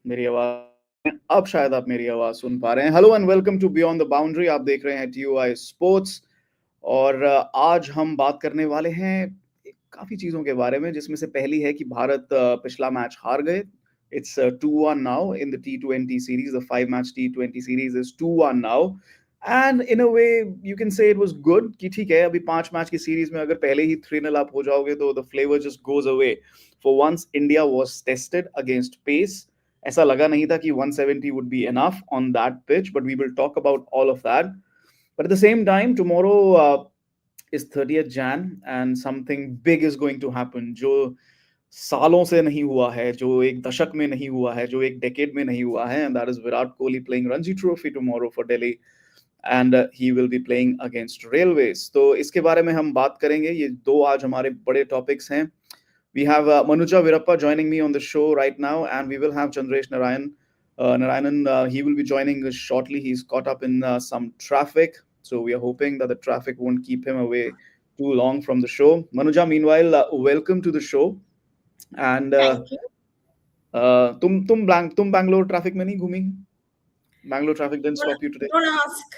मेरी आवाज अब शायद आप मेरी आवाज सुन पा रहे हैं। Hello and welcome to beyond the boundary. आप देख रहे हैं TUI स्पोर्ट्स। और आज हम बात करने वाले हैं काफी चीजों के बारे में, जिसमें से पहली है कि भारत पिछला मैच हार गए। It's 2-1 now in the T20 series. The 5 match T20 series is 2-1 now. And in a way you can say it was good कि ठीक है, अभी 5 मैच की सीरीज में अगर पहले ही 3-0 अप हो जाओगे तो the flavour just goes away. For once India was tested against pace. ऐसा लगा नहीं था कि 170 would be enough on that pitch, but we will talk about all of that. But at the same time, tomorrow is 30th Jan and something big is going to happen जो सालों से नहीं हुआ है, जो एक दशक में नहीं हुआ है, जो एक डेकेड में नहीं हुआ है, and that is Virat Kohli playing Ranji Trophy tomorrow for Delhi, and he will be playing against Railways. तो इसके बारे में हम बात करेंगे। ये दो आज हमारे बड़े टॉपिक्स हैं। We have Manuja Virappa joining me on the show right now, and we will have Chandresh Narayan. Narayanan, he will be joining us shortly. He's caught up in some traffic, so we are hoping that the traffic won't keep him away too long from the show. Manuja, meanwhile, welcome to the show. And Thank you. तुम Bangalore traffic में नहीं घूमी? Bangalore traffic didn't Don't, stop you today? don't ask.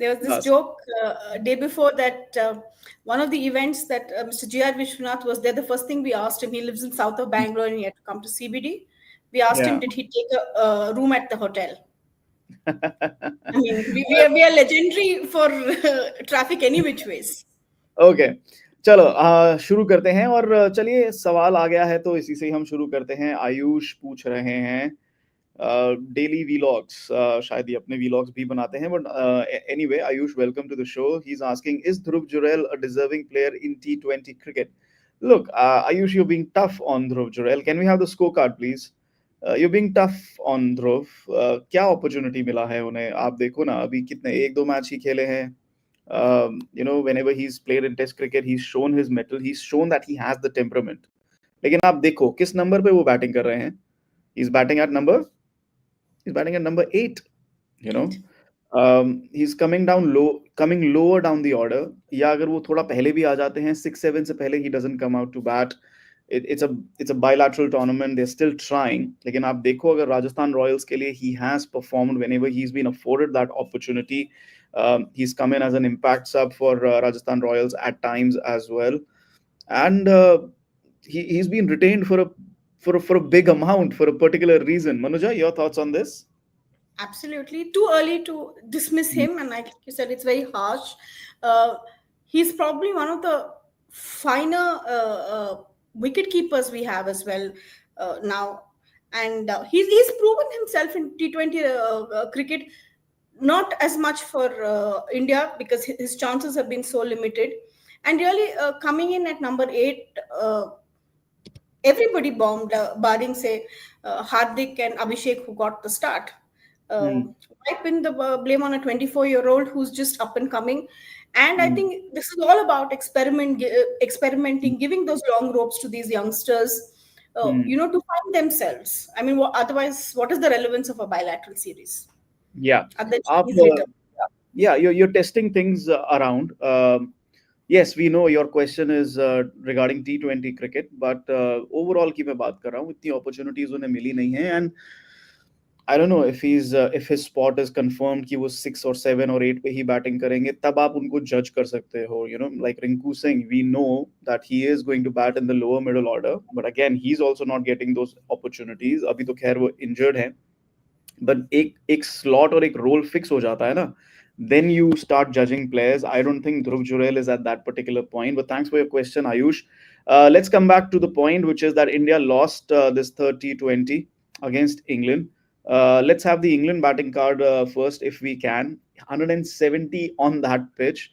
There was this Yes. joke day before that one of the events that Mr. G.R. Vishwanath was there. The first thing we asked him, he lives in south of Bangalore and he had to come to CBD. We asked him, Yeah. did he take a room at the hotel? I mean, we are legendary for traffic any which ways. Okay, चलो शुरू करते हैं। और चलिए, सवाल आ गया है तो इसी से ही हम शुरू करते हैं। आयुष पूछ रहे हैं डेली वीलॉग्स, शायद ये अपने वीलॉग्स भी बनाते हैं, but anyway, Ayush, welcome to the show. He is asking, is Dhruv Jurel a deserving player in T20 cricket? Look, Ayush, you're being tough on Dhruv Jurel. Can we have the scorecard, please? You're being tough on Dhruv. क्या opportunity मिला है उन्हें? आप देखो ना, अभी कितने एक दो मैच ही खेले हैं। Whenever he's played in Test cricket, he's shown his mettle. He's shown that he has the temperament. लेकिन आप देखो किस नंबर पे वो बैटिंग कर रहे हैं। He's batting at number. He's batting at number 8. You know, he's coming down low, coming lower down the order. या अगर वो थोड़ा पहले भी आ जाते हैं, 6-7 से पहले, he doesn't come out to bat. It's a bilateral tournament. They're still trying. लेकिन आप देखो अगर राजस्थान रॉयल्स के लिए he has performed whenever he's been afforded that opportunity. He's come in as an impact sub for Rajasthan Royals at times as well, and he's been retained for a big amount for a particular reason. Manuja, your thoughts on this? Absolutely. Too early to dismiss him. And like you said, it's very harsh. Uh, he's probably one of the finer wicket keepers we have as well now. And he's proven himself in T20 cricket, not as much for India because his chances have been so limited. And really coming in at number 8, everybody bombed, barring, say, Hardik and Abhishek, who got the start. Hmm. Why pin the blame on a 24-year-old who's just up and coming? And I Hmm. think this is all about experimenting, giving those long ropes to these youngsters, Hmm. to find themselves. I mean, otherwise, what is the relevance of a bilateral series? Yeah. At the आप Chinese return. yeah, you're testing things around. Yes, we know your question is regarding T20 cricket, but overall की मैं बात कर रहा हूँ, इतनी opportunities उन्हें मिली नहीं है, and I don't know if his spot is confirmed कि वो 6 or 7 or 8 पे ही बैटिंग करेंगे, तब आप उनको जज कर सकते हो. Like Rinku Singh, we know that he is going to bat in the lower middle order, but again he's also not getting those opportunities. अभी तो खैर वो injured है, but एक एक slot और एक role fix हो जाता है ना, then you start judging players. I don't think Dhruv Jurel is at that particular point. But thanks for your question, Ayush. Let's come back to the point, which is that India lost this third T20 against England. Let's have the England batting card first, if we can. 170 on that pitch.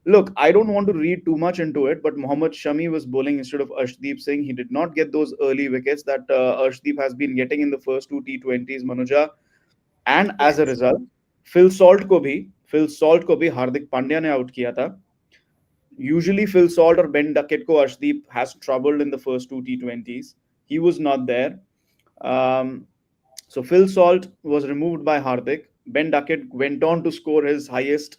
Look, I don't want to read too much into it, but Mohammad Shami was bowling instead of Arshdeep Singh. He did not get those early wickets that Arshdeep has been getting in the first two T20s, Manuja. And as a Yes. Result Phil Salt को भी हार्दिक पांड्या ने out किया था. Usually Phil Salt और Ben Duckett को Arshdeep has troubled in the first two T20s. He was not there. So Phil Salt was removed by Hardik. Ben Duckett went on to score his highest,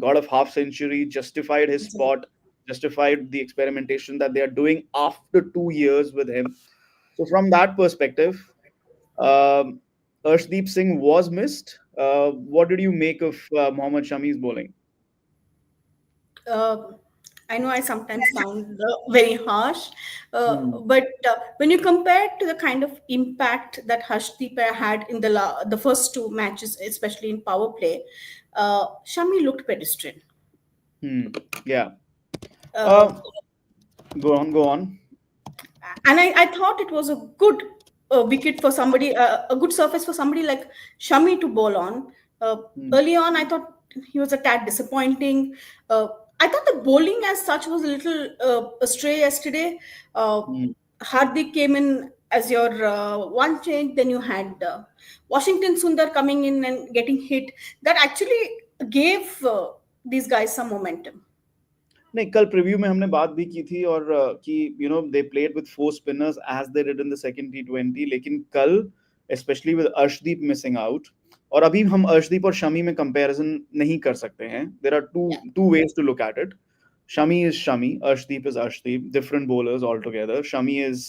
got a half century, justified his spot, justified the experimentation that they are doing after 2 years with him. So from that perspective, Um, Arshdeep Singh was missed. What did you make of Mohammad Shami's bowling? uh, I know I sometimes sound very harsh, Hmm. but when you compare it to the kind of impact that Harshdeep had in the first two matches, especially in power play, Shami looked pedestrian. Hmm. Yeah. Uh, Uh, Go on, go on. and I thought it was a good wicket for somebody, a good surface for somebody like Shami to bowl on. Uh, Hmm. Early on, I thought he was a tad disappointing. Uh, I thought the bowling as such was a little astray yesterday. Uh, Hmm. Hardik came in as your one change, then you had Washington Sundar coming in and getting hit. That actually gave these guys some momentum. नहीं, कल preview में हमने बात भी की थी और कि they played with four spinners as they did in the second टी20, लेकिन कल specially with Arshdeep missing out, और अभी हम अर्शदीप और शमी में कंपैरिजन नहीं कर सकते हैं. There are two Yeah. Two ways to look at it. Shami is Shami, Arshdeep is Arshdeep, different bowlers altogether. Shami is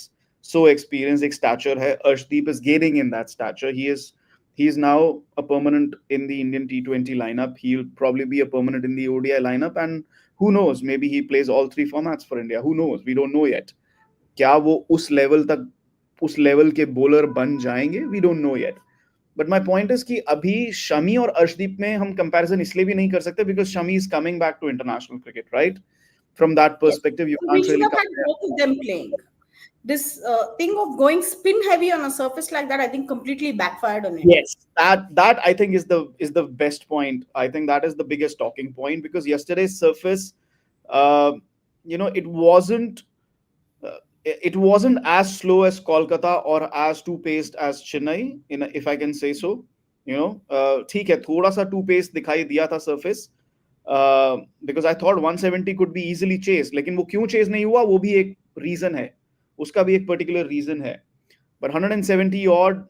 so experienced, एक stature है. Arshdeep is gaining in that stature. He is now a permanent in the Indian T20 lineup. He'll probably be a permanent in the ODI lineup, and who knows? Maybe he plays all three formats for India. Who knows? We don't know yet. क्या वो उस level के bowler बन जाएंगे? We don't know yet. But my point is कि अभी शमी और अर्शदीप में हम कंपैरिजन इसलिए भी नहीं कर सकते because Shami is coming back to international cricket, right? From that Yes. Perspective you We can't should रियली have had compare. both of them playing. This thing of going spin heavy on a surface like that, I think completely backfired on India. Yes, that I think is the best point. I think that is the biggest talking point because yesterday's surface, uh, it wasn't as slow as Kolkata or as too paced as Chennai, if I can say so. ठीक है, थोड़ा सा to pace दिखाई दिया था surface, because I thought 170 could be easily chase, लेकिन वो क्यों चेस नहीं हुआ वो भी एक रीजन है, उसका भी एक पर्टिकुलर रीजन है. But 170 odd,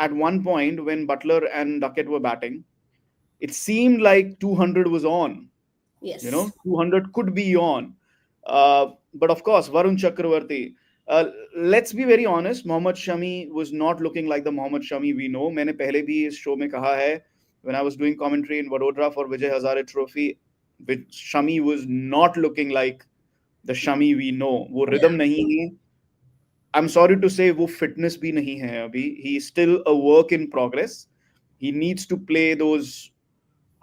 at one point when Butler and Duckett were batting, it seemed like 200 was on. Yes. 200 could be on. But of course, Varun Chakravarthy. Let's be very honest, Mohammad Shami was not looking like the Mohammad Shami we know. मैंने पहले भी इस show में कहा है, when I was doing commentary in Vadodara for Vijay Hazare Trophy, which Shami was not looking like the Shami we know. वो Yeah. rhythm नहीं है. I'm sorry to say वो fitness भी नहीं है अभी. He is still a work in progress. He needs to play those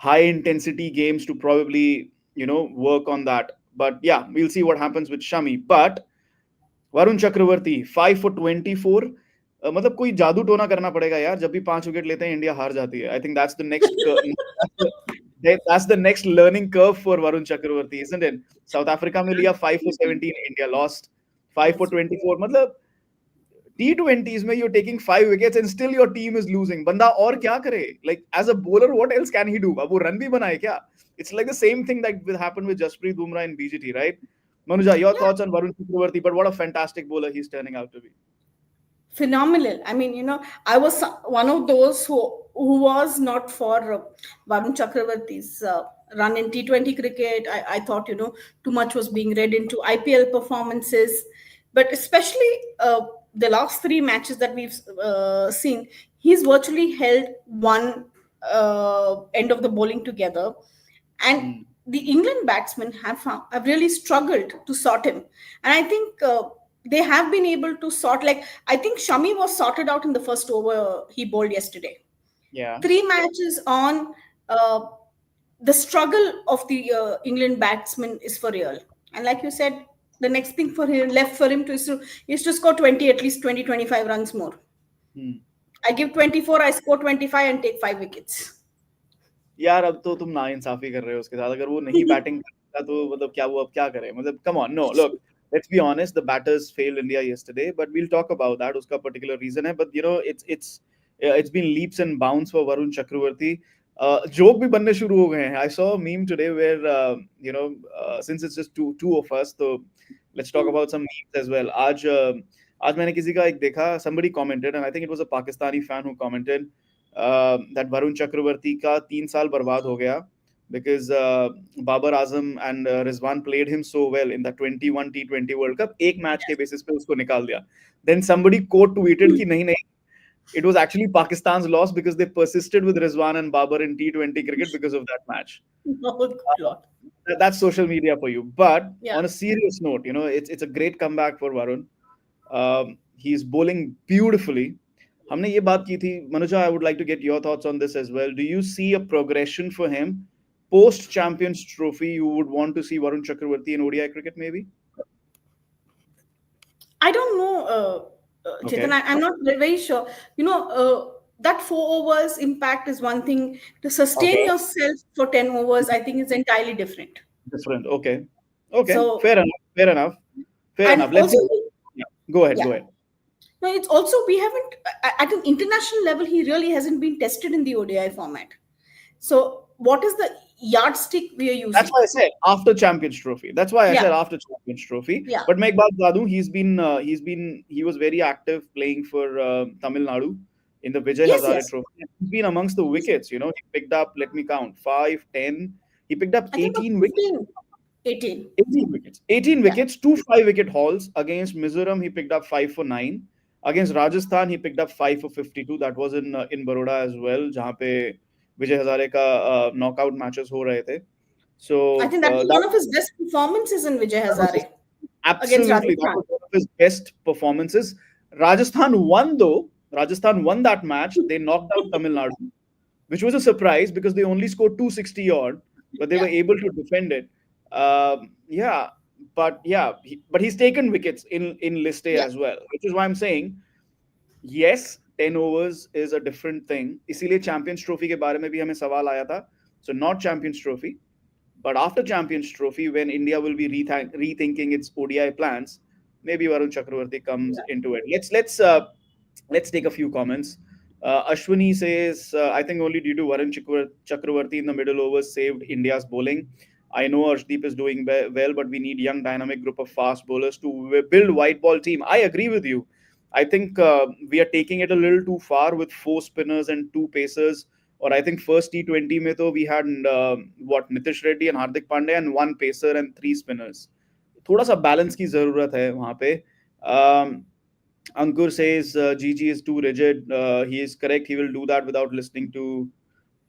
high intensity games to probably work on that. But yeah, we'll see what happens with Shami. But Varun Chakravarthy 5 for 24, मतलब कोई जादू टोना करना पड़ेगा यार. जब भी 5 विकेट लेते हैं इंडिया हार जाती है. I think that's the next learning curve for Varun Chakravarty, isn't it? South Africa में लिया 5 for 17, India lost 5 for Yes. 24. मतलब T20s में you're taking 5 wickets and still your team is losing. बंदा और क्या करे? Like as a bowler, what else can he do? अब वो रन भी बनाए क्या? It's like the same thing that will happen with Jasprit Bumrah in BGT, right? Manuja, your Yeah. thoughts on Varun Chakravarty? But what a fantastic bowler he's turning out to be. Phenomenal. I mean, I was one of those who was not for Varun Chakravarty's run in T20 cricket. I thought too much was being read into IPL performances, but especially the last three matches that we've seen, he's virtually held one end of the bowling together, and Hmm. the England batsmen have really struggled to sort him. And I think they have been able to sort. Like I think Shami was sorted out in the first over he bowled yesterday. Yeah. Three matches on, uh, the struggle of the England batsman is for real. And like you said, the next thing for him left for him is to score 20, at least 20, 25 runs more. Hmm. I give 24, I score 25 and take 5 wickets. यार अब तो तुम नाइंसाफी कर रहे हो उसके साथ. अगर वो नहीं बैटिंग करता तो मतलब क्या वो अब क्या करे? मतलब come on, no, look, let's be honest, the batters failed India yesterday, but we'll talk about that. उसका particular reason है, but it's been leaps and bounds for Varun Chakravarty. Joke भी बनने शुरू हो गए हैं. I saw a meme today where since it's just two of us, so let's talk about some memes as well. आज मैंने किसी का एक देखा, somebody commented, and I think it was a Pakistani fan who commented that Varun Chakravarty का 3 साल बर्बाद हो गया because Babar Azam and Rizwan played him so well in the 21 T20 World Cup. एक मैच के बेसिस पे उसको निकाल दिया. Then somebody quote tweeted कि नहीं नहीं, It was actually Pakistan's loss because they persisted with Rizwan and Babar in T20 cricket because of that match. Oh, good Lord. That's social media for you. But Yeah. on a serious note, it's a great comeback for Varun. He's bowling beautifully. हमने ये बात की थी, Manuja, I would like to get your thoughts on this as well. Do you see a progression for him post Champions Trophy? You would want to see Varun Chakravarthy in ODI cricket, maybe? I don't know, Chetan. Okay, I'm not very sure. That 4 overs impact is one thing. To sustain okay, yourself for 10 overs, I think is entirely different. different. Okay, okay, So, fair enough, fair enough, fair and enough. Let's also, see. Yeah. Go ahead, yeah. go ahead. No, it's also, we haven't, at an international level, he really hasn't been tested in the ODI format. So, what is the yardstick we are That's using? why I said after Champions Trophy. That's why I Yeah, said after Champions Trophy. yeah. But Meg Dadu, he was very active playing for Tamil Nadu in the Vijay Yes, Hazare yes. Trophy. He's been amongst the wickets. He picked up. Let me count: 5, 10. He picked up I think about 18 wickets. 15, 18. 18 wickets. 18 Yeah. wickets, two 5-wicket hauls. Against Mizoram, he picked up 5 for 9. Against Rajasthan, he picked up 5 for 52. That was in Baroda as well, जहाँ पे विजय हजारे का knockout matches हो रहे थे. I So think that was that one of his best performances in Vijay that was Hazare against absolutely that Rajasthan. was one of his best performances. Rajasthan won though. Rajasthan won that match. They knocked out Tamil Nadu, which was a surprise because they only scored 260 odd, but they Yeah, were able to defend it. Yeah, but but he's taken wickets in List A yeah, as well, which is why I'm saying yes, 10 overs is a different thing. इसीलिए Champions Trophy के बारे में भी हमें सवाल आया था. So not Champions Trophy, but after Champions Trophy, when India will be rethinking its ODI plans, maybe Varun Chakravarthy comes yeah. into it. Let's take a few comments. Ashwini says, I think only due to Varun Chakravarthy in the middle overs saved India's bowling. I know Arshdeep is doing well, but we need young dynamic group of fast bowlers to build white ball team. I agree with you. I think we are taking it a little too far with 4 spinners and 2 pacers. और I think first T20 में तो we had what Nitish Reddy and Hardik Pandya and 1 pacer and 3 spinners. थोड़ा सा balance की जरूरत है वहां पे. Ankur says GG is too rigid. He is correct. He will do that without listening to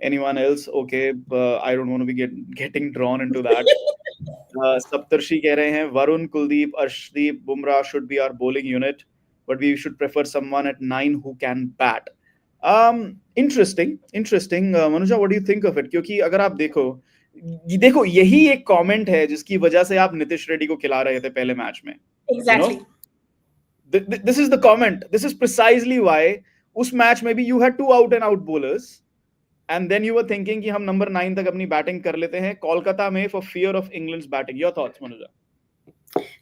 anyone else. Okay, I don't want to be getting drawn into that. सप्तर्षि कह रहे हैं Varun Kuldeep Arshdeep Bumrah should be our bowling unit, but we should prefer someone at 9 who can bat. Interesting. Manuja, what do you think of it? क्योंकि अगर आप देखो यही एक comment है जिसकी वजह से आप नीतीश रेड्डी को खिला रहे थे पहले मैच में. You know, Exactly. this is the comment. This is precisely why उस मैच में भी you had 2 out and out bowlers, and then you were thinking कि हम number 9 तक अपनी बैटिंग कर लेते हैं कोलकाता में for fear of England's batting. Your thoughts, Manuja?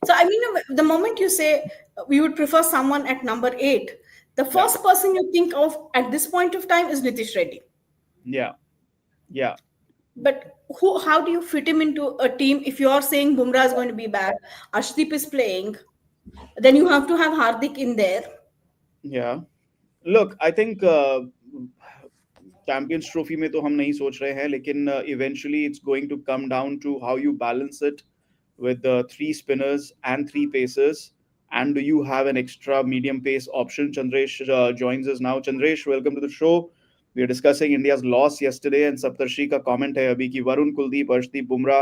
So, I mean, the moment you say we would prefer someone at number 8, the Yeah, first person you think of at this point of time is Nitish Reddy. yeah. But how do you fit him into a team if you're saying Bumrah is going to be back, Ashdeep is playing, then you have to have Hardik in there. Yeah. Look, I think Champions Trophy में तो हम नहीं सोच रहे हैं, लेकिन eventually it's going to come down to how you balance it with 3 spinners and 3 pacers, and do you have an extra medium pace option? Chandresh joins us now. Chandresh, welcome to the show. We are discussing India's loss yesterday, and सप्तर्षि का comment है अभी कि वरुण कुलदीप अर्शदीप बुमराह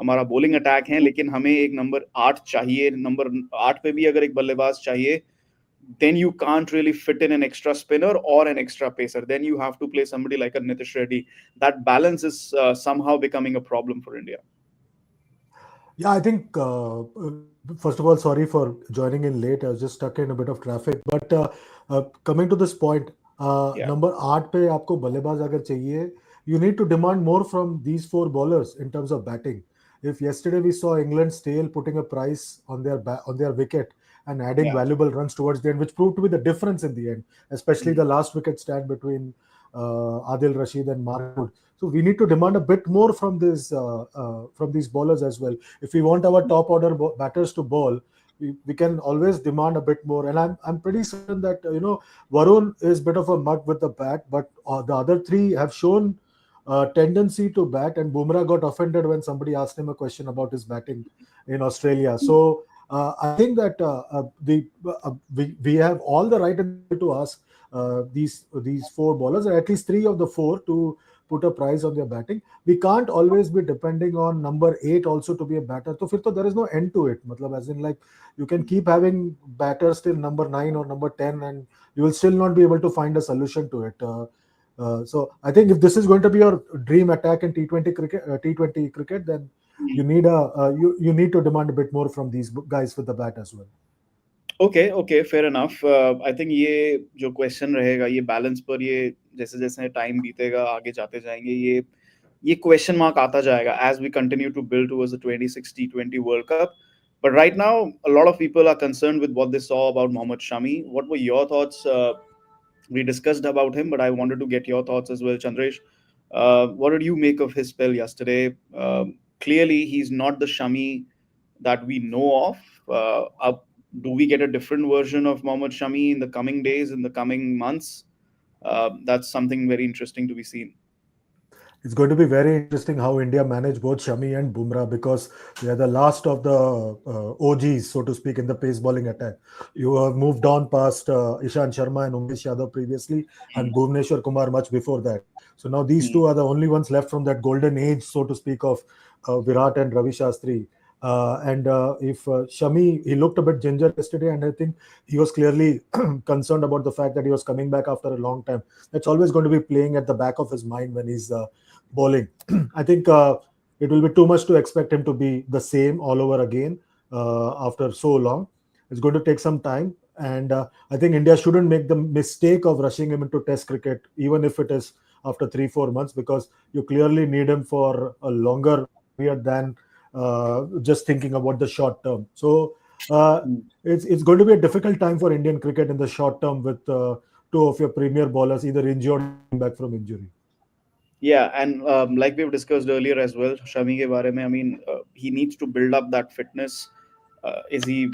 हमारा bowling attack है, लेकिन हमें एक number 8 चाहिए. नंबर 8 पे भी अगर एक बल्लेबाज चाहिए, then you can't really fit in an extra spinner or an extra pacer. Then you have to play somebody like a Nitish Reddy. That balance is somehow becoming a problem for India. Yeah, I think, first of all, sorry for joining in late. I was just stuck in a bit of traffic. But coming to this point, Yeah. number 8 पे आपको बल्लेबाज अगर चाहिए, you need to demand more from these 4 bowlers in terms of batting. If yesterday we saw England's tail putting a price on their wicket and adding Yeah. valuable runs towards the end, which proved to be the difference in the end, especially the last wicket stand between Adil, Rashid, and Mahmood. So we need to demand a bit more from these bowlers as well. If we want our top order batters to bowl, we can always demand a bit more. And I'm pretty certain that Varun is a bit of a mug with the bat, but the other 3 have shown tendency to bat. And Bumrah got offended when somebody asked him a question about his batting in Australia. So I think that we have all the right to ask these four bowlers, or at least three of the four, to put a price on their batting. We can't always be depending on number 8 also to be a batter. So फिर तो there is no end to it. मतलब as in like you can keep having batters till number 9 or number 10, and you will still not be able to find a solution to it. So I think if this is going to be your dream attack in T20 cricket, then you need you need to demand a bit more from these guys with the bat as well. Okay fair enough I think ये जो question रहेगा ये balance पर, ये जैसे जैसे time बीतेगा आगे जाते जाएंगे, ये क्वेश्चन मार्क आता जाएगा as we continue to build towards the 26 T20 World Cup. But right now a lot of people are concerned with what they saw about Mohammad Shami. What were your thoughts? We discussed about him, but I wanted to get your thoughts as well, Chandresh. What did you make of his spell yesterday? Clearly he's not the Shami that we know of. Do we get a different version of Mohammad Shami in the coming days, in the coming months? That's something very interesting to be seen. It's going to be very interesting how India manage both Shami and Bumrah, because they are the last of the OGs, so to speak, in the pace bowling attack. You have moved on past Ishan Sharma and Umesh Yadav previously, and Bhuvneshwar Kumar much before that. So now these two are the only ones left from that golden age, so to speak, of Virat and Ravi Shastri. If Shami, he looked a bit ginger yesterday, and I think he was clearly concerned about the fact that he was coming back after a long time. That's always going to be playing at the back of his mind when he's bowling. I think it will be too much to expect him to be the same all over again after so long. It's going to take some time, and I think India shouldn't make the mistake of rushing him into Test cricket, even if it is after 3-4 months, because you clearly need him for a longer period than just thinking about the short term. So it's going to be a difficult time for Indian cricket in the short term with two of your premier bowlers either injured or coming back from injury. Yeah, and like we've discussed earlier as well, Shami ke baare mein, I mean, he needs to build up that fitness. Is he,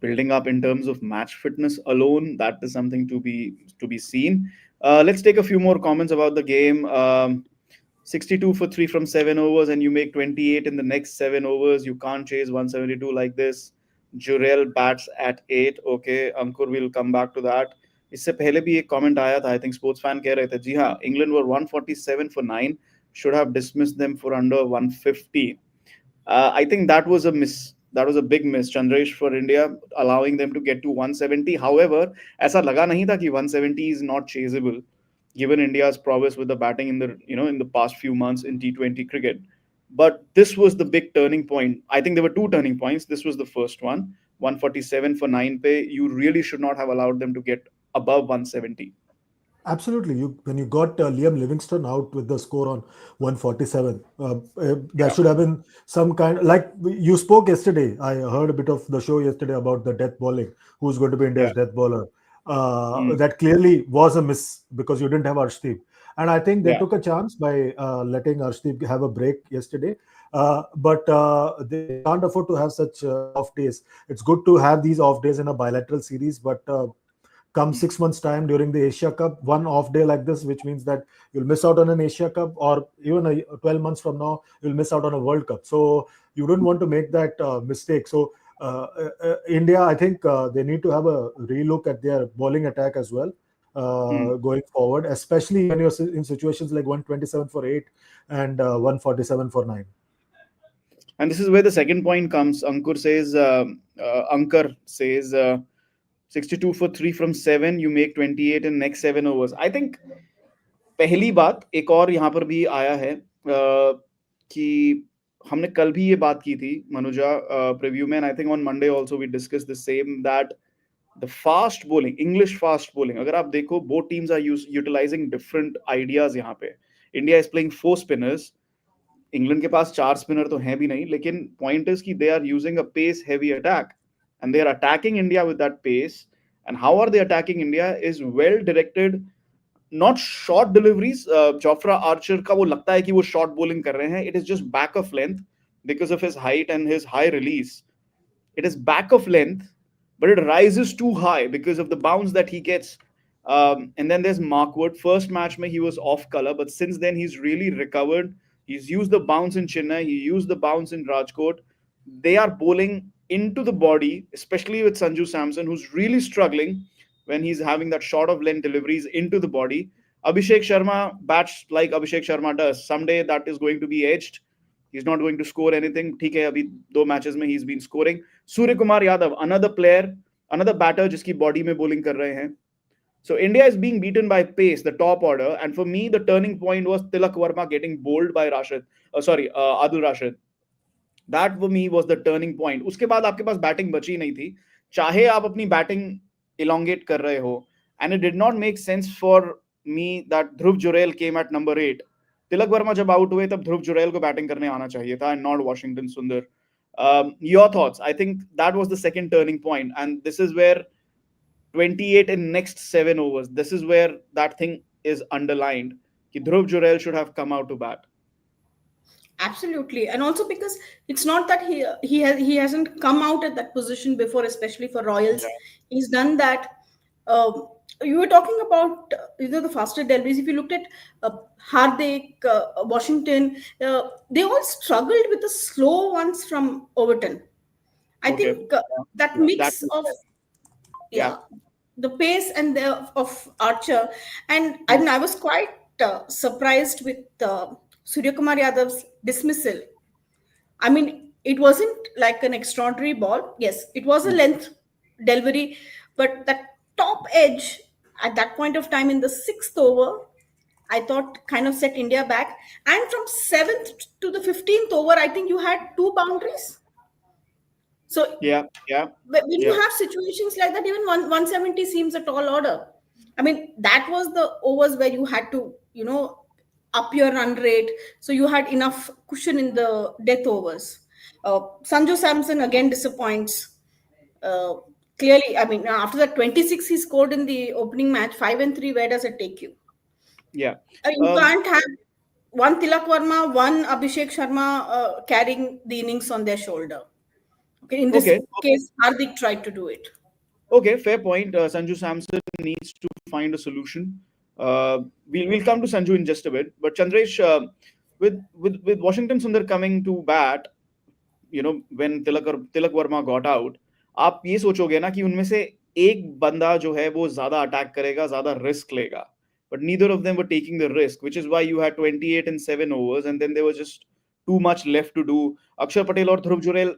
building up in terms of match fitness alone? That is something to be seen. Let's take a few more comments about the game. 62 for 3 from 7 overs, and you make 28 in the next 7 overs. You can't chase 172 like this. Jurel bats at 8. Okay, Ankur will come back to that. इससे पहले भी एक comment आया था, I think sports fan कह रहे थे, जी हाँ, England were 147 for 9, should have dismissed them for under 150. I think that was a miss. That was a big miss, Chandresh, for India, allowing them to get to 170. However, ऐसा लगा नहीं था कि 170 is not chaseable, given India's prowess with the batting in the past few months in T20 cricket. But this was the big turning point. I think there were two turning points. This was the first one. 147 for 9 pay. You really should not have allowed them to get above 170. Absolutely. When you got Liam Livingstone out with the score on 147, there should have been some kind, like you spoke yesterday. I heard a bit of the show yesterday about the death bowling, who's going to be India's death bowler. That clearly was a miss because you didn't have Arshdeep. And I think they took a chance by letting Arshdeep have a break yesterday. But they can't afford to have such off days. It's good to have these off days in a bilateral series, but come 6 months' time during the Asia Cup, one off day like this, which means that you'll miss out on an Asia Cup, or even 12 months from now, you'll miss out on a World Cup. So you don't want to make that mistake. So India, I think they need to have a relook at their bowling attack as well going forward, especially when you're in situations like 127 for 8 and 147 for 9. And this is where the second point comes. Ankur says 62 for 3 from 7, you make 28 in next 7 overs. I think पहली बात एक और यहाँ पर भी आया है कि हमने कल भी ये बात की थी मनुजा प्रीव्यू में, and I think on Monday also we discussed the same, that the fast bowling, English fast bowling, अगर आप देखो both teams are utilizing different ideas यहाँ पे. India is playing 4 spinners. England के पास 4 स्पिनर तो हैं भी नहीं, लेकिन पॉइंट इज कि they are using a pace heavy attack and they are attacking India with that pace. And how are they attacking India is well directed, not short deliveries. Jofra Archer का वो लगता है कि वो short bowling कर रहे हैं. It is just back of length because of his height and his high release. It is back of length, but it rises too high because of the bounce that he gets. And then there's Markwood. First match mein he was off color, but since then he's really recovered. He's used the bounce in Chennai. He used the bounce in Rajkot. They are bowling into the body, especially with Sanju Samson, who's really struggling. when he's having that short of length deliveries into the body. Abhishek Sharma bats like Abhishek Sharma does. Someday that is going to be edged. He's not going to score anything. ठीक है, अभी 2 matches में he's been scoring. Surya Kumar Yadav, another player, another batter जिसकी body में bowling कर रहे हैं. So India is being beaten by pace, the top order, and for me the turning point was Tilak Verma getting bowled by Rashid. Adil Rashid. That for me was the turning point. उसके बाद आपके पास batting बची नहीं थी. चाहे आप अपनी batting elongate कर रहे हो, and it did not make sense for me that Dhruv Jurel came at number 8. Tilak Varma जब आउट हुए तब ध्रुव जुरैल को बैटिंग करने आना चाहिए था, and not Washington Sundar. Your thoughts? I think that was the second turning point, and this is where 28 in next 7 overs. This is where that thing is underlined. Ki Dhruv Jurel should have come out to bat. Absolutely, and also because it's not that he hasn't come out at that position before, especially for Royals. Yeah. He's done that. You were talking about the faster deliveries. If you looked at Hardik, Washington, they all struggled with the slow ones from Overton. I think that mix of the pace and of Archer, and I was quite surprised with Surya Kumar Yadav's dismissal. I mean, it wasn't like an extraordinary ball. Yes, it was a length delivery, but that top edge at that point of time in the 6th over, I thought kind of set India back. And from 7th to the 15th over, I think you had 2 boundaries. So when you have situations like that, even 170 seems a tall order. I mean, that was the overs where you had to, up your run rate. So you had enough cushion in the death overs. Sanju Samson again disappoints. Clearly, I mean, after that 26 he scored in the opening match, 5 and 3, where does it take you? Yeah. You can't have one Tilak Verma, one Abhishek Sharma carrying the innings on their shoulder. Okay, in this case, Hardik tried to do it. Okay, fair point. Sanju Samson needs to find a solution. We'll come to Sanju in just a bit. But Chandresh, with Washington Sundar coming to bat, when Tilak Verma got out, आप ये सोचोगे ना कि उनमें से एक बंदा जो है वो ज्यादा अटैक करेगा, ज्यादा रिस्क लेगा. But neither of them were taking the risk, which is why you had 28 in 7 overs, and then there was just too much left to do. Akshar Patel और ध्रुव जुरैल,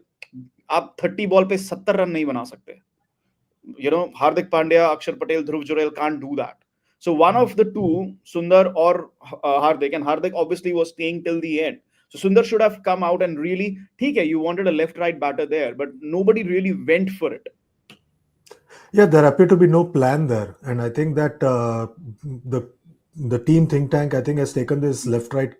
आप 30 बॉल पे 70 रन नहीं बना सकते. Hardik Pandya, Akshar Patel, Dhruv Jurel can't do that. So one of the two, Sundar or Hardik, and Hardik obviously was staying till the end. So Sundar should have come out and really, you wanted a left-right batter there, but nobody really went for it. Yeah, there appeared to be no plan there, and I think that the team think tank, I think, has taken this left-right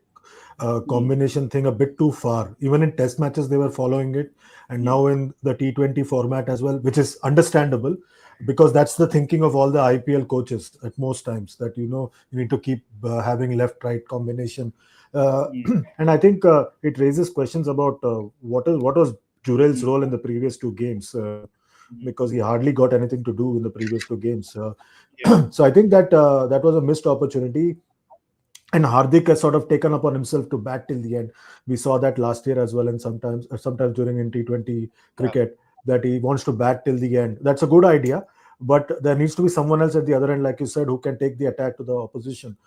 combination thing a bit too far. Even in Test matches, they were following it, and now in the T20 format as well, which is understandable because that's the thinking of all the IPL coaches at most times, that you need to keep having left-right combination. And I think it raises questions about what was Jurel's role in the previous 2 games, because he hardly got anything to do in the previous 2 games. So I think that that was a missed opportunity. And Hardik has sort of taken upon himself to bat till the end. We saw that last year as well, and sometimes during in T20 cricket, that he wants to bat till the end. That's a good idea, but there needs to be someone else at the other end, like you said, who can take the attack to the opposition.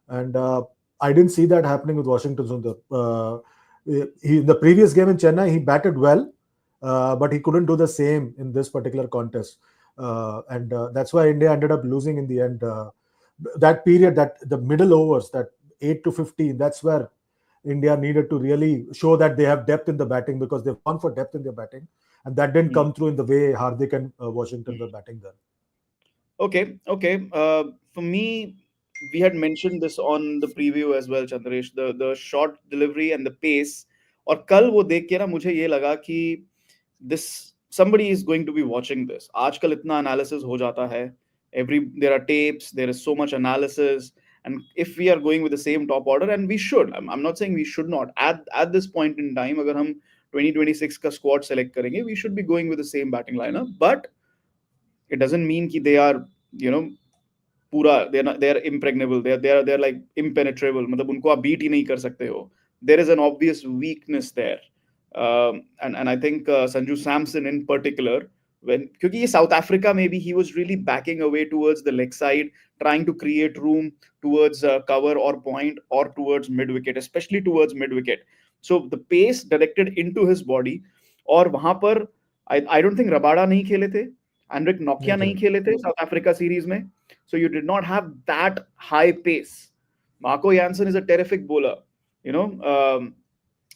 And I didn't see that happening with Washington Sundar. In the previous game in Chennai, he batted well, but he couldn't do the same in this particular contest. And that's why India ended up losing in the end. That period, that the middle overs, that 8 to 15, that's where India needed to really show that they have depth in the batting, because they've gone for depth in their batting, and that didn't come through in the way Hardik and Washington were batting there. Okay. For me, we had mentioned this on the preview as well, Chandresh, the short delivery and the pace. और कल वो देख के ना मुझे ये लगा कि somebody is going to be watching this. आजकल इतना analysis हो जाता है. There are tapes, there is so much analysis, and if we are going with the same top order, and we should, I'm not saying we should not, at this point in time, अगर हम 2026 का squad select करेंगे, we should be going with the same batting lineup, but it doesn't mean कि they are, they're impregnable, they're like impenetrable, मतलब उनको आप beat ही नहीं कर सकते हो. There is an obvious weakness there, and I think Sanju Samson in particular, क्योंकि ये साउथ अफ्रीका में भी he was really backing away towards the leg side, trying to create room towards cover or point or towards mid wicket, especially towards mid wicket. So the pace directed into his body. और वहां पर I don't think Rabada नहीं खेले थे, Anrich Nokia नहीं खेले थे south Africa series में. So you did not have that high pace. Marco Jansen is a terrific bowler, you know,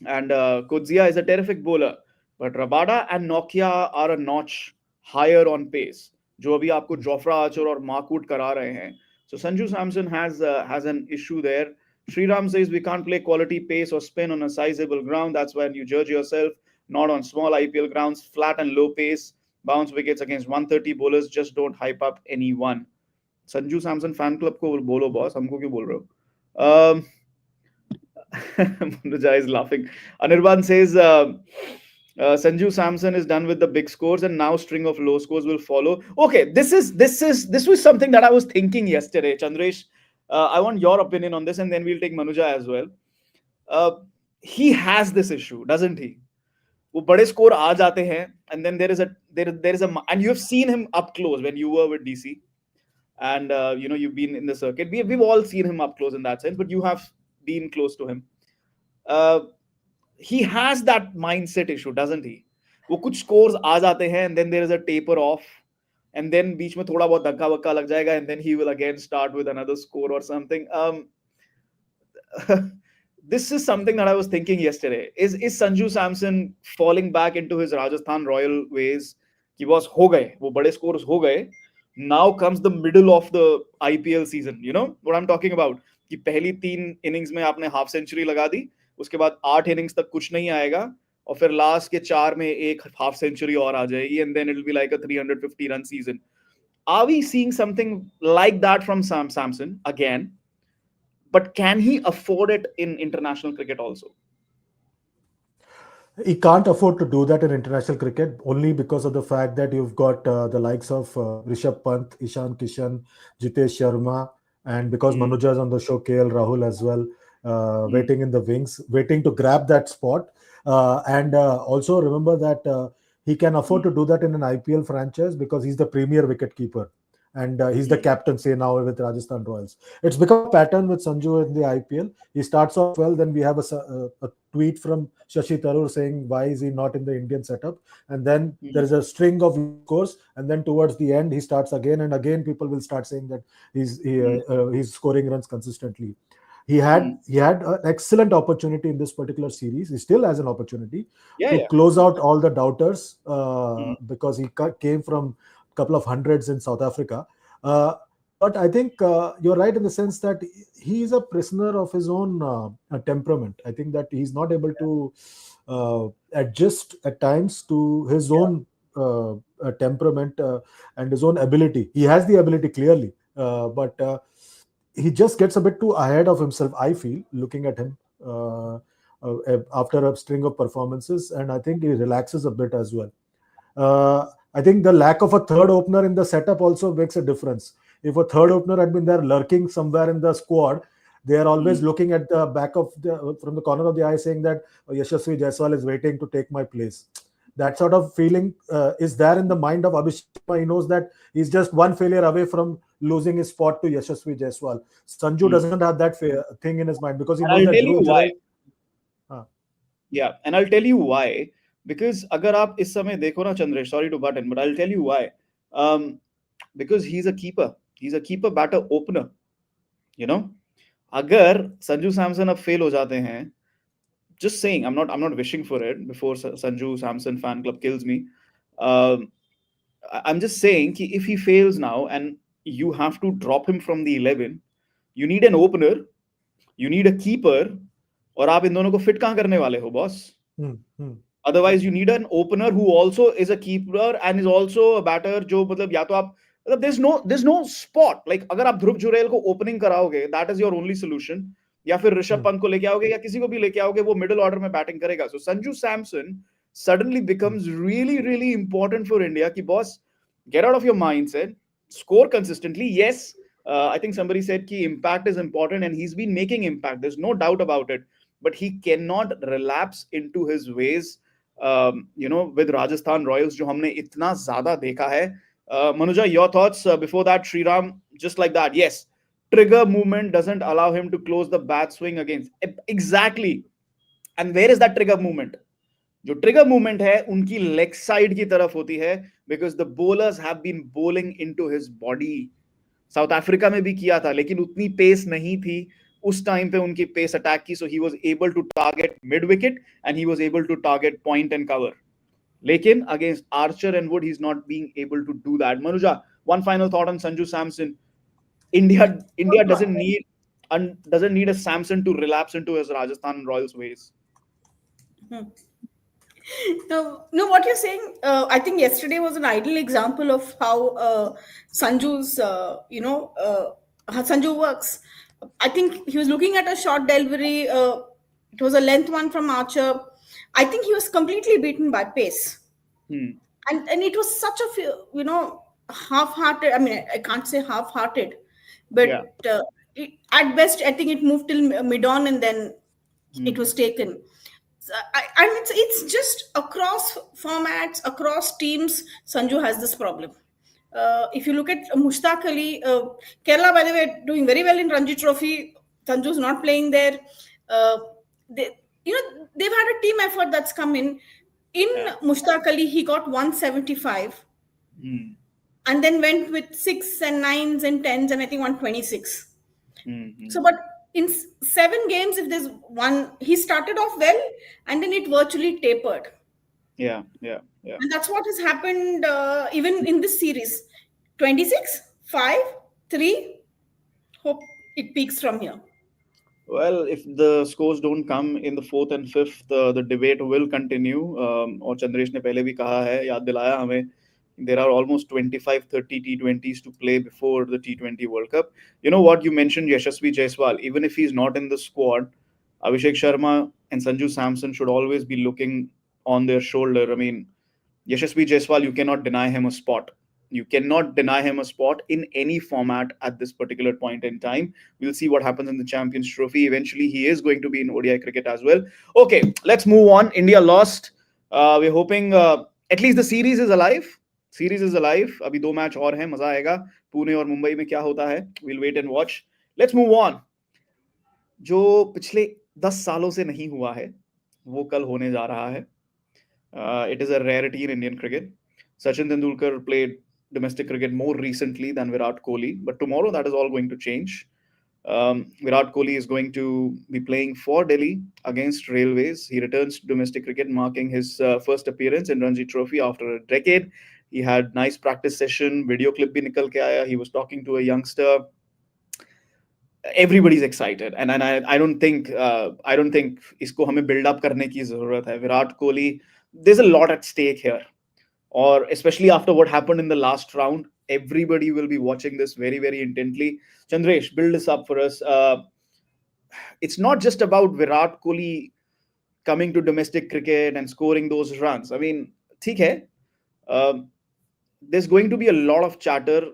and Kudzia is a terrific bowler. But Rabada and Nokia are a notch higher on pace, जो अभी आपको Jofra Archer और Mark Wood करा रहे हैं. So Sanju Samson has an issue there. Sriram says we can't play quality pace or spin on a sizable ground. That's when you judge yourself, not on small IPL grounds, flat and low pace, bounce wickets against 130 bowlers. Just don't hype up anyone. Sanju Samson fan club को बोलो boss, हमको क्यों बोल रहे हो? Manuja is laughing. Anirban says Sanju Samson is done with the big scores and now string of low scores will follow. Okay, this was something that I was thinking yesterday, Chandresh. I want your opinion on this, and then we'll take Manuja as well. He has this issue, doesn't he? वो बड़े score आ जाते हैं, and then there is a and you have seen him up close when you were with DC, and you know, you've been in the circuit. We've all seen him up close in that sense, but you have been close to him. He has that mindset issue, doesn't he? वो कुछ scores आ जाते हैं, and then there is a taper off, and then बीच में थोड़ा बहुत धक्का वक्का लग जाएगा, and then he will again start with another score or something. This is something that I was thinking yesterday. Is Sanju Samson falling back into his Rajasthan Royal ways? कि boss हो गए, वो बड़े scores हो गए. Now comes the middle of the IPL season. You know what I'm talking about? कि पहली 3 innings में आपने हाफ सेंचुरी लगा दी, उसके बाद 8 innings तक कुछ नहीं आएगा, और फिर लास्ट के 4 में एक हाफ सेंचुरी और आ जाएगी, and then it will be like a 350 run season. Are we seeing something like that from Samson again? But can he afford it in international cricket also? He can't afford to do that in international cricket, only because of the fact that you've got the likes of Rishabh Pant, Ishan Kishan, Jitesh Sharma, and because Manuja is on the show, KL Rahul as well, waiting in the wings, waiting to grab that spot. And also remember that he can afford to do that in an IPL franchise because he's the premier wicketkeeper. And he's the captain, say now, with Rajasthan Royals. It's become a pattern with Sanju in the IPL. He starts off well, then we have a tweet from Shashi Tharoor saying, why is he not in the Indian setup? And then there is a string of scores, and then towards the end, he starts again, and again people will start saying that he's scoring runs consistently. He had an excellent opportunity in this particular series. He still has an opportunity to close out all the doubters because he came from couple of hundreds in South Africa. But I think you're right in the sense that he is a prisoner of his own temperament. I think that he's not able to adjust at times to his own temperament and his own ability. He has the ability clearly, but he just gets a bit too ahead of himself, I feel, looking at him after a string of performances, and I think he relaxes a bit as well. I think the lack of a third opener in the setup also makes a difference. If a third opener had been there lurking somewhere in the squad, they are always looking at the back of from the corner of the eye saying that Yashasvi Jaiswal is waiting to take my place. That sort of feeling is there in the mind of Abhishek. He knows that he's just one failure away from losing his spot to Yashasvi Jaiswal. Sanju doesn't have that thing in his mind because he knows that Dhruv Jurel. Yeah, and I'll tell you why. Because अगर आप इस समय देखो ना Chandresh, sorry to butt in, but I'll tell you why. Because he's a keeper batter opener. You know, अगर Sanju Samson अब fail हो जाते हैं, just saying, I'm not wishing for it before Sanju Samson fan club kills me. I'm just saying कि if he fails now and you have to drop him from the 11, you need an opener, you need a keeper, और आप इन दोनों को fit कहाँ करने वाले हो, boss? Otherwise, you need an opener who also is a keeper and is also a batter. जो मतलब या तो आप there's no spot. Like अगर आप ध्रुव जुरेल को opening कराओगे, that is your only solution. या फिर ऋषभ पंत को लेके आओगे या किसी को भी लेके आओगे, वो middle order में batting करेगा. So Sanju Samson suddenly becomes really important for India. कि boss, get out of your mindset, score consistently. Yes, I think somebody said कि impact is important and he's been making impact. There's no doubt about it. But he cannot relapse into his ways. with Rajasthan Royals जो हमने इतना ज़्यादा देखा है. Manuja, your thoughts before that, Sriram, just like that. Yes, trigger movement doesn't allow him to close the bat swing against. Exactly. And where is that trigger movement? जो trigger movement है उनकी leg side की तरफ होती है, because the bowlers have been bowling into his body. South Africa में भी किया था, लेकिन उतनी पेस नहीं थी उस टाइम पे उनकी पेस अटैक की. So he was able to target mid wicket and he was able to target point and cover. लेकिन against Archer and Wood he is not being able to do that. Manuja, one final thought on Sanju Samson. India doesn't need a Samson to relapse into his Rajasthan Royals ways. No, what you're saying, I think yesterday was an ideal example of how Sanju's, how Sanju works. I think he was looking at a short delivery. It was a length one from Archer. I think he was completely beaten by pace. And it was such a, half-hearted. I mean, I can't say half-hearted, but at best, I think it moved till mid-on and then it was taken. And it's just across formats, across teams, Sanju has this problem. If you look at Mushtaq Ali, Kerala, by the way, doing very well in Ranji Trophy. Sanju's not playing there. They've had a team effort that's come in. Mushtaq Ali, he got 175, and then went with 6 and 9s and 10s, and I think 126. So, but in 7 games, if there's one, he started off well and then it virtually tapered. Yeah. And that's what has happened even in this series. 26, 5, 3. Hope it peaks from here. Well, if the scores don't come in the 4th and 5th, the debate will continue. और चंद्रेश ने पहले भी कहा है, याद दिलाया हमें, there are almost 25-30 T20s to play before the T20 World Cup. You know what, you mentioned Yashasvi Jaiswal. Even if he's not in the squad, Abhishek Sharma and Sanju Samson should always be looking on their shoulder. I mean, Yashasvi Jaiswal, you cannot deny him a spot. You cannot deny him a spot in any format at this particular point in time. We'll see what happens in the Champions Trophy. Eventually, he is going to be in ODI cricket as well. Okay, let's move on. India lost. We're hoping at least the series is alive. Series is alive. अभी 2 match और हैं, मजा आएगा. पुणे और मुंबई में क्या होता है, we'll wait and watch. Let's move on. जो पिछले 10 सालों से नहीं हुआ है वो कल होने जा रहा है. It is a rarity in Indian cricket. Sachin Tendulkar played domestic cricket more recently than Virat Kohli, but tomorrow that is all going to change. Virat Kohli is going to be playing for Delhi against Railways. He returns to domestic cricket, marking his first appearance in Ranji Trophy after a decade. He had nice practice session. Video clip bhi nikal ke aaya. He was talking to a youngster. Everybody's excited, and I don't think इसको हमें build up करने की ज़रूरत है. Virat Kohli, there's a lot at stake here, or especially after what happened in the last round, everybody will be watching this very, very intently. Chandresh, build this up for us. It's not just about Virat Kohli coming to domestic cricket and scoring those runs. I mean, ठीक है. There's going to be a lot of chatter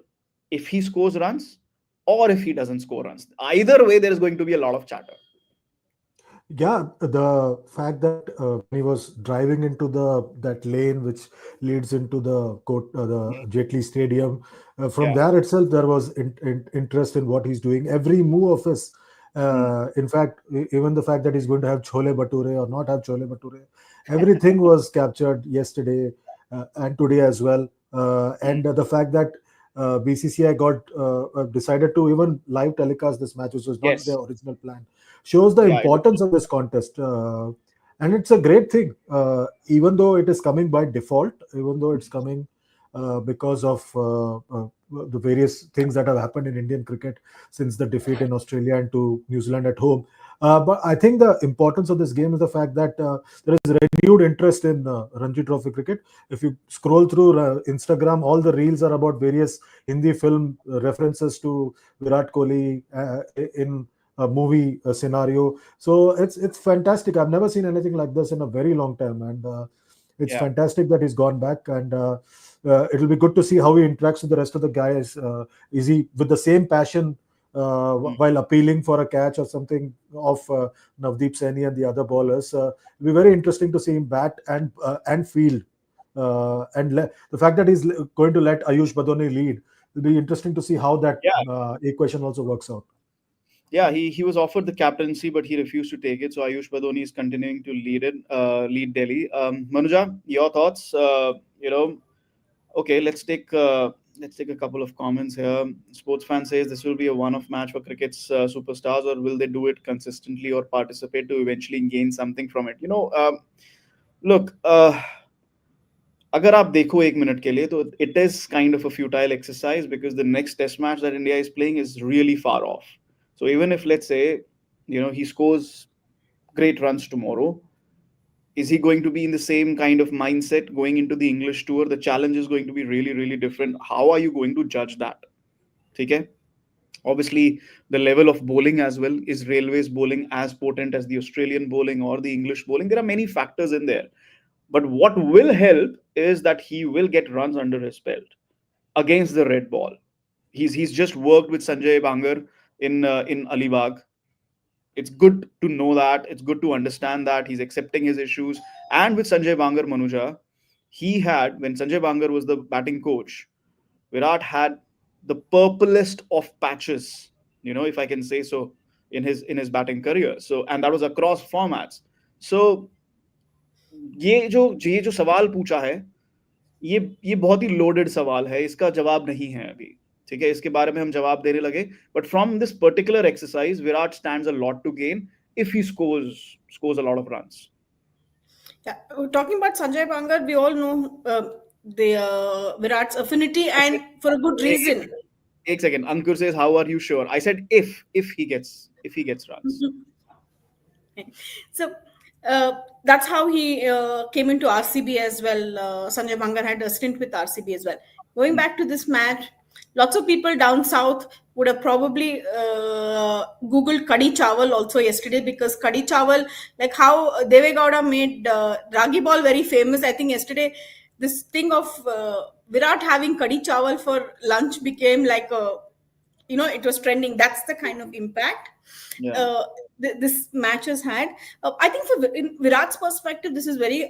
if he scores runs or if he doesn't score runs. Either way, there is going to be a lot of chatter. Yeah, the fact that when he was driving into that lane which leads into the Jaitley Stadium, from there itself there was interest in what he's doing. Every move of his, in fact, even the fact that he's going to have chole bhature or not have chole bhature, everything was captured yesterday and today as well. And the fact that BCCI got decided to even live telecast this match, which was not their original plan, shows the importance of this contest. And it's a great thing, even though it is coming by default, even though it's coming because of the various things that have happened in Indian cricket since the defeat in Australia and to New Zealand at home. But I think the importance of this game is the fact that there is renewed interest in Ranji Trophy cricket. If you scroll through Instagram, all the reels are about various Hindi film references to Virat Kohli in a movie scenario. So it's fantastic. I've never seen anything like this in a very long time, and it's fantastic that he's gone back. And it'll be good to see how he interacts with the rest of the guys. Is he with the same passion while appealing for a catch or something of Navdeep Saini and the other bowlers. It'll be very interesting to see him bat and field. The fact that he's going to let Ayush Badoni lead, it'll be interesting to see how that equation also works out. Yeah, he was offered the captaincy, but he refused to take it. So Ayush Badoni is continuing to lead Delhi. Manuja, your thoughts? Okay, let's take a couple of comments here. Sports fan says this will be a one-off match for cricket's superstars, or will they do it consistently or participate to eventually gain something from it? Look, अगर आप देखो एक minute के लिए तो it is kind of a futile exercise because the next test match that India is playing is really far off. So even if, let's say, he scores great runs tomorrow, is he going to be in the same kind of mindset going into the English tour? The challenge is going to be really, really different. How are you going to judge that? Okay? Obviously, the level of bowling as well. Is Railways bowling as potent as the Australian bowling or the English bowling? There are many factors in there. But what will help is that he will get runs under his belt against the red ball. He's just worked with Sanjay Bangar in Alibag. It's good to know that. It's good to understand that he's accepting his issues. And with Sanjay Bangar, Manuja, when Sanjay Bangar was the batting coach, Virat had the purplest of patches, if I can say so, in his batting career. So, and that was across formats. So ये जो सवाल पूछा है, ये बहुत ही loaded सवाल है. इसका जवाब नहीं है अभी. ठीक है, इसके बारे में हम जवाब देने लगे. But from this particular exercise, Virat stands a lot to gain if he scores a lot of runs. Yeah, talking about Sanjay Bangar, we all know Virat's affinity, and for a good reason. एक second, Ankur says, "How are you sure?" I said, if he gets runs. So that's how he came into RCB as well. Sanjay Bangar had a stint with RCB as well. Going back to this match, lots of people down south would have probably Googled Kadi Chawal also yesterday, because Kadi Chawal, like how Deve Gowda made Ragi Ball very famous. I think yesterday this thing of Virat having Kadi Chawal for lunch became like it was trending. That's the kind of impact this match has had. I think in Virat's perspective, this is very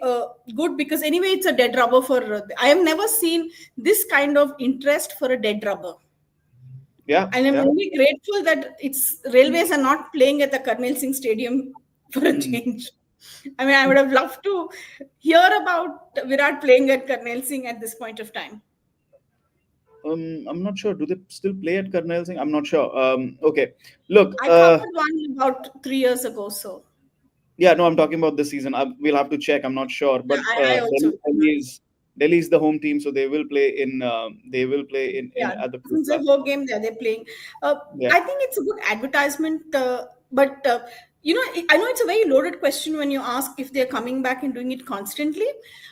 good, because anyway, it's a dead rubber for. I have never seen this kind of interest for a dead rubber. Yeah, and I'm only grateful that Railways are not playing at the Karnal Singh Stadium for a change. I mean, I would have loved to hear about Virat playing at Karnal Singh at this point of time. I'm not sure. Do they still play at Karnal Singh? I'm not sure. Okay, look. I covered one about 3 years ago. So. Yeah, no, I'm talking about this season. We'll have to check. I'm not sure, but I also. Delhi is the home team, so they will play in. At the. Since the whole game they're playing. I think it's a good advertisement, but I know it's a very loaded question when you ask if they're coming back and doing it constantly.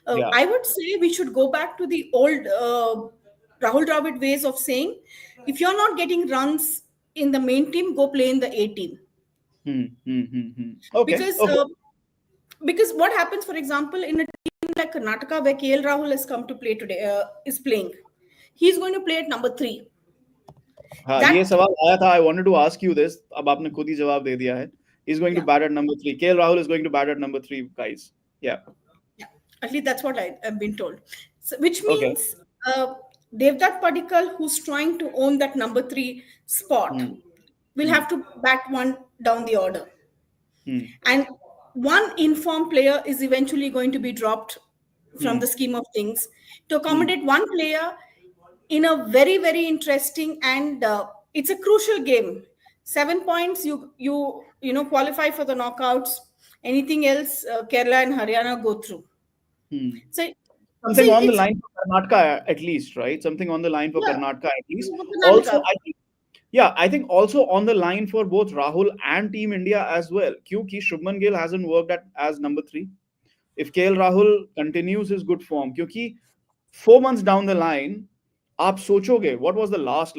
I would say we should go back to the old Rahul Dravid ways of saying, if you're not getting runs in the main team, go play in the A team. Okay. Because what happens, for example, in a team like Karnataka, where KL Rahul has come to play today, is playing, he's going to play at number 3. ये सवाल आया था. I wanted to ask you this. अब आपने खुद ही जवाब दे दिया है. He's going to bat at number 3. KL Rahul is going to bat at number 3, guys. Yeah. At least that's what I've been told. So, which means Devdutt Padikkal, who's trying to own that number 3 spot, will have to bat one down the order. And one informed player is eventually going to be dropped from the scheme of things to accommodate one player in a very, very interesting, and it's a crucial game. 7 points, you qualify for the knockouts. Anything else, Kerala and Haryana go through. So something on the line for Karnataka at least, right? Something on the line for Karnataka at least. Also, I think also on the line for both Rahul and Team India as well. Kyunki Shubman Gill hasn't worked as number 3. If KL Rahul continues his good form, kyunki 4 months down the line, आप सोचोगे what was the last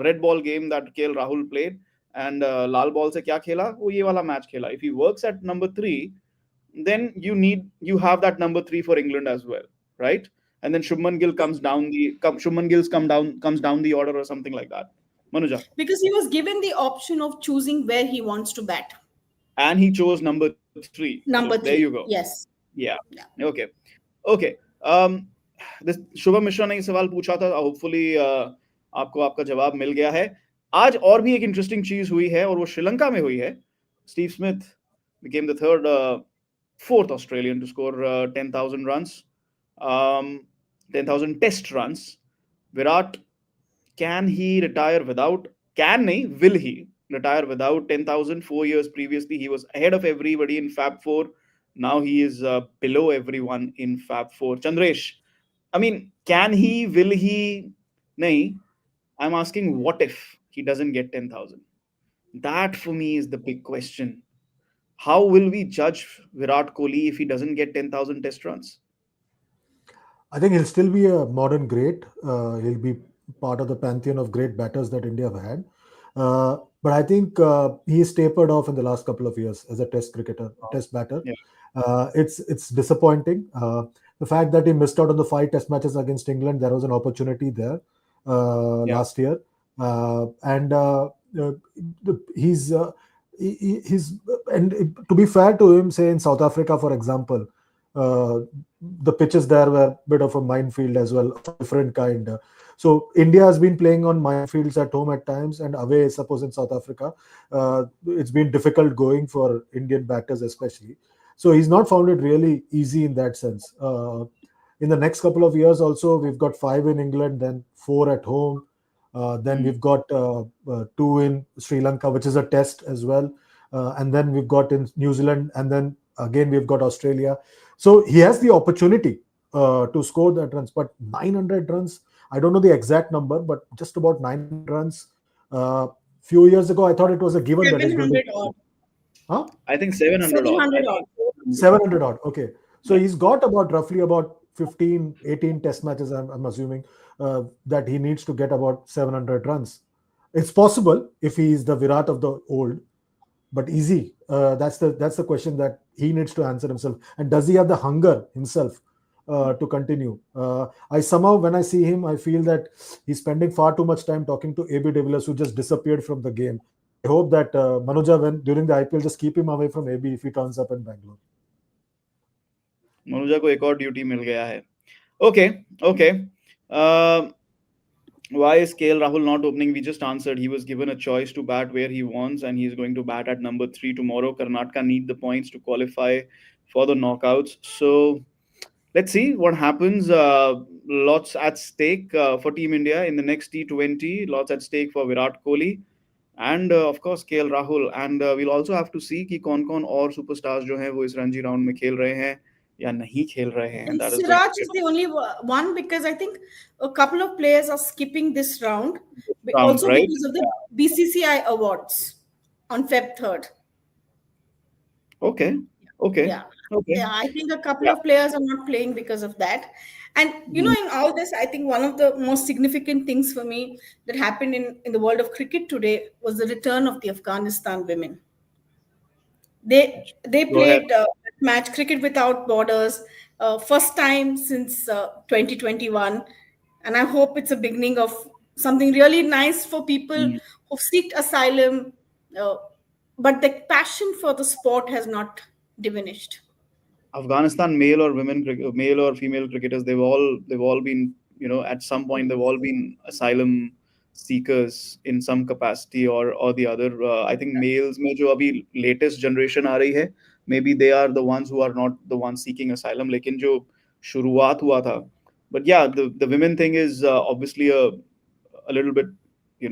red ball game that KL Rahul played, and Lal ball से क्या खेला? वो ये वाला match खेला. If he works at number 3, then you have that number 3 for England as well, right? And then Shubman Gill comes down the order or something like that. Manuja. Because he was given the option of choosing where he wants to bat. And he chose number 3. So there Number you go. three. Yes. Yeah. Yeah. Okay. Okay. This Shubham Mishra ने ये सवाल पूछा था. Hopefully आपको आपका जवाब मिल गया है. आज और भी एक इंटरेस्टिंग चीज हुई है और वो श्रीलंका में हुई है. Steve Smith became the fourth Australian to score 10,000 runs, 10,000 test runs. Virat, can he retire without? Can nahi, will he retire without 10,000? 4 years previously, he was ahead of everybody in Fab Four. Now he is below everyone in Fab Four. Chandresh, I mean, can he? Will he? Nahi. I'm asking, what if he doesn't get 10,000? That for me is the big question. How will we judge Virat Kohli if he doesn't get 10,000 test runs? I think he'll still be a modern great. He'll be part of the pantheon of great batters that India have had. But I think he's tapered off in the last couple of years as a test cricketer, test batter. Yeah. It's disappointing. The fact that he missed out on the 5 test matches against England, there was an opportunity there last year. He's and to be fair to him, say in South Africa, for example, the pitches there were a bit of a minefield as well, of a different kind. So India has been playing on minefields at home at times and away, suppose in South Africa. It's been difficult going for Indian batters especially. So he's not found it really easy in that sense. In the next couple of years also, we've got 5 in England, then 4 at home. Then we've got 2 in Sri Lanka, which is a test as well. And then we've got in New Zealand, and then again we've got Australia. So he has the opportunity to score that runs, but 900 runs, I don't know the exact number, but just about 900 runs. Few years ago, I thought it was a given that it's going to 700 odd. Huh? I think 700 odd. 700 odd. 700 odd. Okay. So he's got roughly about 15, 18 test matches, I'm assuming, that he needs to get about 700 runs. It's possible if he is the Virat of the old, but easy. That's the question that he needs to answer himself. And does he have the hunger himself to continue? I somehow, when I see him, I feel that he's spending far too much time talking to AB de Villiers, who just disappeared from the game. I hope that Manuja, when during the IPL, just keep him away from AB if he turns up in Bangalore. मनुजा को एक और duty मिल गया है. Okay. Why is KL Rahul not opening? We just answered. He was given a choice to bat where he wants, and he's going to bat at number 3 tomorrow. Karnataka need the points to qualify for the knockouts. So let's see what happens. Lots at stake for Team India in the next T20. Lots at stake for Virat Kohli. And of course KL Rahul. And we'll also have to see कि कौन-कौन और superstars जो हैं वो इस Ranji round में खेल रहे हैं या नहीं खेल रहे हैं. And That is Siraj is the only one, because I think a couple of players are skipping this round, also right? because of the BCCI awards on Feb 3rd. Okay. Yeah. I think a couple of players are not playing because of that. And in all this, I think one of the most significant things for me that happened in the world of cricket today was the return of the Afghanistan women. They played match Cricket Without Borders, first time since 2021, and I hope it's a beginning of something really nice for people who've sought asylum, but the passion for the sport has not diminished. Afghanistan male or female cricketers, they've all been, at some point they've all been asylum seekers in some capacity or the other. I think males में जो अभी latest generation आ रही है, maybe they are the ones who are not the ones seeking asylum, लेकिन जो शुरुआत हुआ था. But yeah, the women thing is obviously a little bit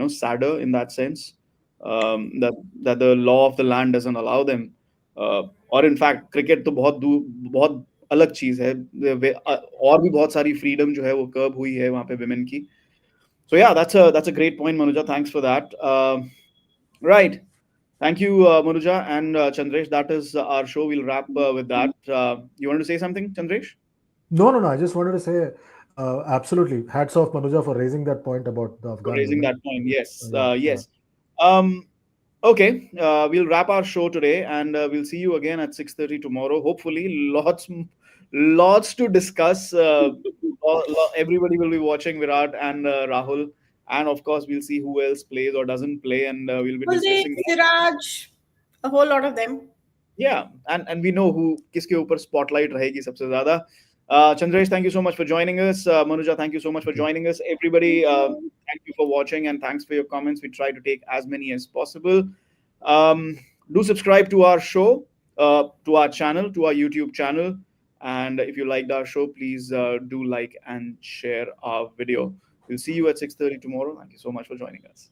sadder in that sense, that the law of the land doesn't allow them. और in fact cricket तो बहुत अलग चीज है. और भी बहुत सारी फ्रीडम जो है वो कर्ब हुई है वहां पे विमेन की. So yeah, that's a great point, Manuja. Thanks for that. Right. Thank you, Manuja and Chandresh. That is our show. We'll wrap with that. You wanted to say something, Chandresh? No. I just wanted to say, absolutely, hats off, Manuja, for raising that point about the Afghan. For raising that point, yes. Yes. Yeah. Okay, we'll wrap our show today, and we'll see you again at 6:30 tomorrow. Hopefully, lots to discuss. Everybody will be watching Virat and Rahul and of course we'll see who else plays or doesn't play, and we'll be Kuldeep, discussing that. Siraj, a whole lot of them. Yeah, and we know who kiske upar spotlight rahegi sabse zyada. Chandresh, thank you so much for joining us. Manuja, thank you so much for joining us. Everybody, Thank you. thank you for watching, and thanks for your comments. We try to take as many as possible. Um, do subscribe to our show, to our channel, to our YouTube channel. And if you liked our show, please do like and share our video. We'll see you at 6:30 tomorrow. Thank you so much for joining us.